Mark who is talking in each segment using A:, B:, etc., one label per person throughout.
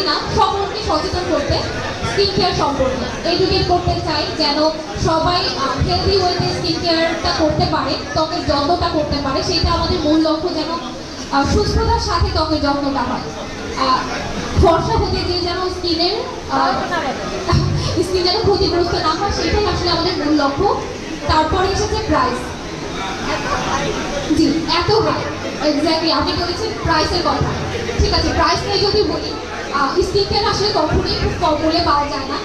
A: না সকলকে সচেতন করতে স্কিন কেয়ার সম্পর্কে এডুকেট করতে চাই, যেন সবাই হেলদি ওয়েতে স্কিন কেয়ারটা করতে পারে, ত্বকের যত্নটা করতে পারে। সেটা আমাদের মূল লক্ষ্য, যেন সুস্থতার সাথে ত্বকের যত্নটা হয়। ফর্সা হতে গিয়ে যেন স্কিন যেন ক্ষতিগ্রস্ত না হয়, সেটাই আসলে আমাদের মূল লক্ষ্য। তারপরে এসেছে প্রাইস। জি, এত হাই, এক্স্যাক্টলি আপনি বলেছেন প্রাইসের কথা। ঠিক আছে, প্রাইস নিয়ে যদি বলি, স্কিন কেয়ার আসলে কখনোই খুব কম মূল্যে পাওয়া যায় না,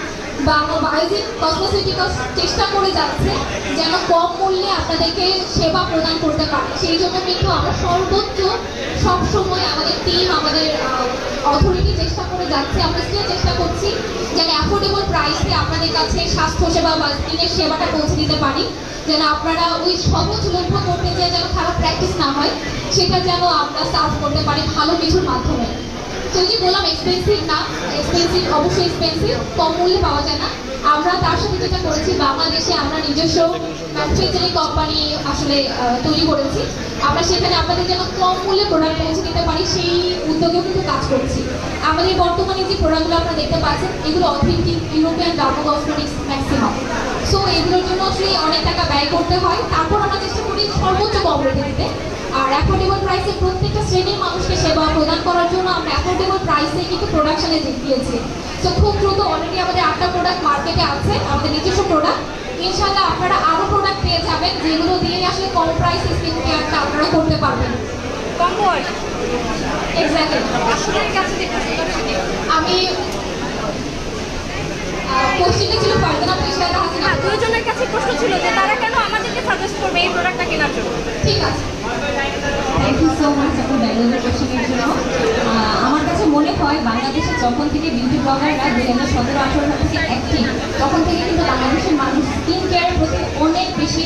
A: বা বায়োজিন কসমেটিক্স চেষ্টা করে যাচ্ছে যেন কম মূল্যে আপনাদেরকে সেবা প্রদান করতে পারে। সেই জন্য কিন্তু আমরা সর্বোচ্চ সবসময় আমাদের টিম, আমাদের অথরিটি চেষ্টা করে যাচ্ছে, আমরা স্টিল চেষ্টা করছি যেন অ্যাফোর্ডেবল প্রাইসে আপনাদের কাছে স্বাস্থ্যসেবা বা স্কিনের সেবাটা পৌঁছে দিতে পারি, যেন আপনারা ওই সহজ লক্ষ্য করতে যেয়ে যেন খারাপ প্র্যাকটিস না হয়, সেটা যেন আমরা সার্ভ করতে পারি ভালো কিছুর মাধ্যমে। তো যে বললাম এক্সপেন্সিভ না, এক্সপেন্সিভ অবশ্যই এক্সপেন্সিভ, কম মূল্যে পাওয়া যায় না। আমরা তার সাথে যেটা করেছি, বাংলাদেশে আমরা নিজস্ব ম্যানুফ্যাকচারিং কোম্পানি আসলে তৈরি করেছি। আমরা সেখানে আপনাদের যেন কম মূল্যে প্রোডাক্ট পৌঁছে দিতে পারি, সেই উদ্যোগেও কিন্তু কাজ করছি। আমাদের বর্তমানে যে প্রোডাক্টগুলো আপনারা দেখতে পাচ্ছেন, এগুলো authentic European derma cosmetics maximum. So এগুলোর জন্য আসলে অনেক টাকা ব্যয় করতে হয়, তারপর আমরা চেষ্টা করি সর্বোচ্চ কম রেটে দিতে। আর অ্যাফোর্ডেবল প্রাইসে প্রত্যেকটা শ্রেণীর মানুষকে সেবা প্রদান করার জন্য আমরা অ্যাফোর্ডেবল প্রাইসে কিন্তু প্রোডাকশনে দিয়েছি। তো খুব দ্রুত অলরেডি আমাদের 8টা প্রোডাক্ট মার্কেটে আছে, আমাদের নিজস্ব প্রোডাক্ট। ইনশাআল্লাহ আপনারা আরও প্রোডাক্ট পেয়ে যাবেন, যেগুলো দিয়ে আসলে কম প্রাইসে স্কিন কেয়ারটা আপনারা করতে পারবেন।
B: কম বয়স
A: এক্স্যাক্টলি। আমি কোশ্চেনটা ছিল ফারজানা ইশরাত হাসিনা,
B: দুজনের কাছে প্রশ্ন ছিল যে তারা কেন আমাদেরকে সাজেস্ট করবে এই প্রোডাক্টটা কেনার জন্য।
A: ঠিক আছে,
C: থ্যাংক ইউ সো মাচ আপনার ভ্যালুয়েবল কোশ্চেনের জন্য। আমার কাছে মনে হয় বাংলাদেশে যখন থেকে বিউটি ব্লগাররা 2017-18 সাল থেকে অ্যাক্টিভ, তখন থেকে কিন্তু বাংলাদেশের মানুষ স্কিন কেয়ারের প্রতি অনেক বেশি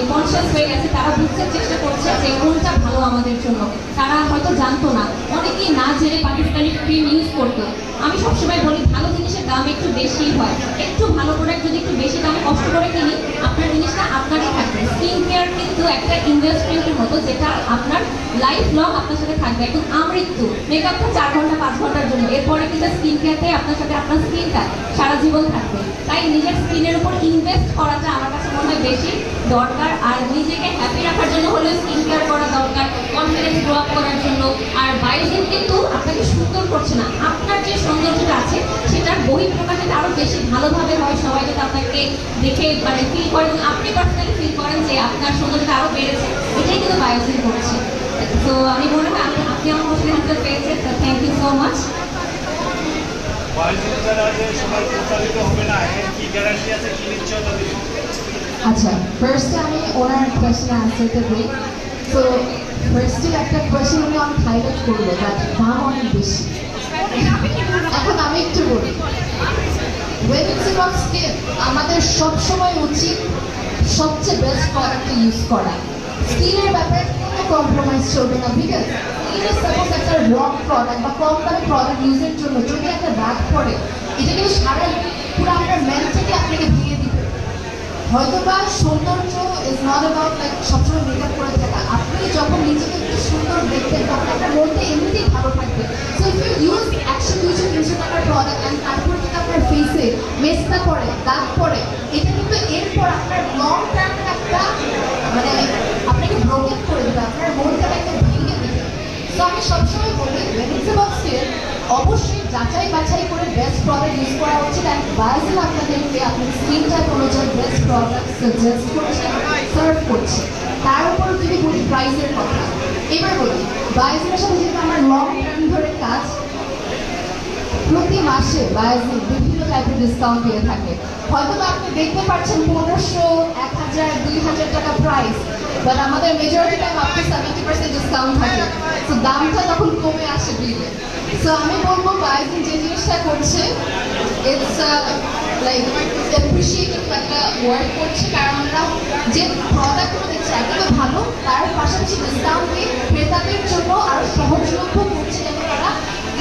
C: কনসিয়াস হয়ে গেছে। তারা বুঝতে চেষ্টা করছে যে কোনটা ভালো আমাদের জন্য। তারা হয়তো জানতো না, অনেকেই না জেনে পাকিস্তানি ক্রিম ইউজ করতো। আমি সবসময় বলি ভালো জিনিসের দাম একটু বেশি হয়, একটু ভালো প্রোডাক্ট যদি একটু বেশি দামে কষ্ট করে কিনি, আপনার জিনিসটা আপনারই থাকবে। স্কিন কেয়ার কিন্তু একটা ইনভেস্টমেন্টের মতো, যেটা আপনার লাইফ লং আপনার সাথে থাকবে, একদম আমৃত্যু। মেকআপটা 4 ঘন্টা 5 ঘন্টার জন্য, এরপরে কিন্তু স্কিন কেয়ারতে আপনার সাথে আপনার স্কিনটা সারা জীবন থাকবে। তাই নিজের স্কিনের উপর ইনভেস্ট করাটা আমার কাছে মনে হয় বেশি দরকার। আর নিজেকে হ্যাপি রাখার জন্য হলেও স্কিন কেয়ার করা দরকার, কনফিডেন্স গ্রো আপ করার জন্য। আর বায়োজিন কিন্তু আপনাকে সুন্দর করছে না, আপনার যে সৌন্দর্যটা আছে সেটার বহিঃপ্রকাশটা আরও বেশি ভালোভাবে হয়। সবাই যাতে আপনাকে দেখে ফিল করেন, আপনি পার্সোনালি ফিল করেন যে আপনার সৌন্দর্যটা আরও বেড়েছে, এটাই কিন্তু বায়োজিন করছে। তো আমি মনে হয় আপনি আমার কোশ্চেন অ্যান্সার পেয়েছেন, তো থ্যাংক ইউ সো মাচ।
D: আচ্ছা, ফার্স্টে আমি ওনার কোয়েশ্চেন আনসারটা দিই। তো ফার্স্টে একটা কোয়েশ্চেন উনি অনেক হাইলাইট করলো, বাট দাম অনেক বেশি। এখন আমি একটু বলি, when it's about skin, আমাদের সবসময় উচিত সবচেয়ে বেস্ট প্রোডাক্ট ইউজ করা। স্কিনের ব্যাপারে কোনো কম্প্রোমাইজ চলবে না, বিকজ স্কিনের সাপোজ একটা রং প্রোডাক্ট বা কম দামি প্রোডাক্ট ইউজের জন্য যদি একটা দাগ পড়ে, এটা কিন্তু সারা পুরো আপনার মেন্টালি আপনাকে ভেঙে দিবে। হয়তো বা সৌন্দর্য ইজ নট অ্যাবাউট লাইক সবসময় মেকআপ করে থাকা। আপনি যখন নিজেকে একটু সুন্দর দেখবেন, তখন আপনার মনটা এমনিতেই ভালো থাকবে। সো ইফ ইউ ইউজ 100-200 টাকার প্রোডাক্ট অ্যান্ড তারপর যদি আপনার ফেসে মেস্তা পড়ে, দাগ পড়ে, এটা কিন্তু এরপর আপনার লং টার্মে একটা আপনাকে ব্রোকেন করে দেবে, আপনার মনটাকে একটা ভেঙে দেবে। সো আমি সবসময় বলি, when it's about skin, অবশ্যই যাচাই বাছাই করে বেস্ট প্রোডাক্ট ইউজ করা উচিত। অ্যান্ড বায়োজিন আপনাদেরকে আপনার স্কিন টাইপ অনুযায়ী বেস্ট প্রোডাক্ট সাজেস্ট করছে, সার্ভ করছে। তার উপর যদি বলি প্রাইসের কথা, এবার বলি বায়োজিনের সাথে যেহেতু আমার লং টার্ম ধরে কাজ, প্রতি মাসে বায়োজিন বিভিন্ন টাইপের ডিসকাউন্ট দিয়ে থাকে। হয়তো আপনি দেখতে পাচ্ছেন 1500, 1000, 2000 টাকা প্রাইস, বাট আমাদের মেজরিটি টাইম আপনি 70% ডিসকাউন্ট থাকে। তো দামটা তখন কমে আসে বিলে। সো আমি বলবো বায়োজিন যে জিনিসটা করছে, ইটস লাইক অ্যাপ্রিসিয়েটিভ একটা ওয়ার্ক করছে, কারণ আমরা যে প্রোডাক্টগুলো দেখছি এগুলো ভালো, তার পাশাপাশি ডিসকাউন্ট দিয়ে ক্রেতাদের জন্য আরও সহজলভ্য করছে, যেন তারা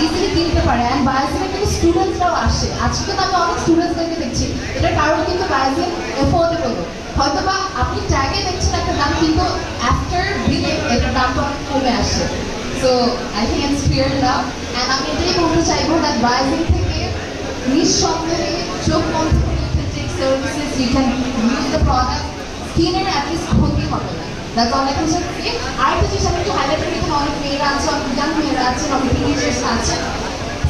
D: ইজিলি কিনতে পারে। অ্যান্ড বায়োজিনে কিন্তু স্টুডেন্টসরাও আসে। আজকে তো আমি অনেক স্টুডেন্টসদেরকে দেখছি, এটার কারণ কিন্তু বায়োজিন অ্যাফোর্ডেবল। হয়তো বা আপনি ট্যাগে দেখছেন একটা দাম, কিন্তু আফটার বিলে এটার দামটা অনেক কমে আসে। So I think it's clear now. And আমি এটাই বলতে চাইবো দ্যাট ব্রাইজিং থেকে নিঃসন্দেহে চোখ বন্ধ করে you can take services, you can use the product, স্কিনের অ্যাটলিস্ট ক্ষতি হবে না। That's all I can say. আরেকটা জিনিস আমি একটু হাইলাইট করি, এখানে অনেক মেয়েরা আছে, অনেক ইয়াং মেয়েরা আছেন, অনেক টিনেজার্স আছে।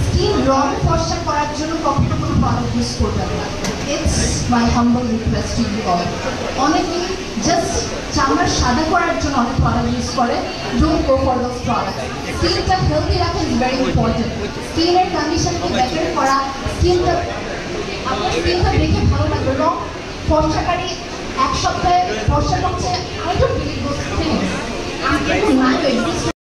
D: স্কিন রং ফর্সা করার জন্য কখনো কোনো প্রোডাক্ট ইউজ করবেন না। It's my humble request to you all. অনেকেই জাস্ট চামড়া সাদা করার জন্য অনেক প্রোডাক্ট ইউজ করে, don't go for those product. স্কিনটা হেলদি রাখা ইজ ভেরি ইম্পর্টেন্ট। স্কিনের কন্ডিশনকে বেটার করা, স্কিনটা আপনার স্কিনটা দেখে ভালো লাগবে। রং ফর্সাকারী এক সপ্তাহে ফর্সা করছে, I don't believe those things. আমি নাই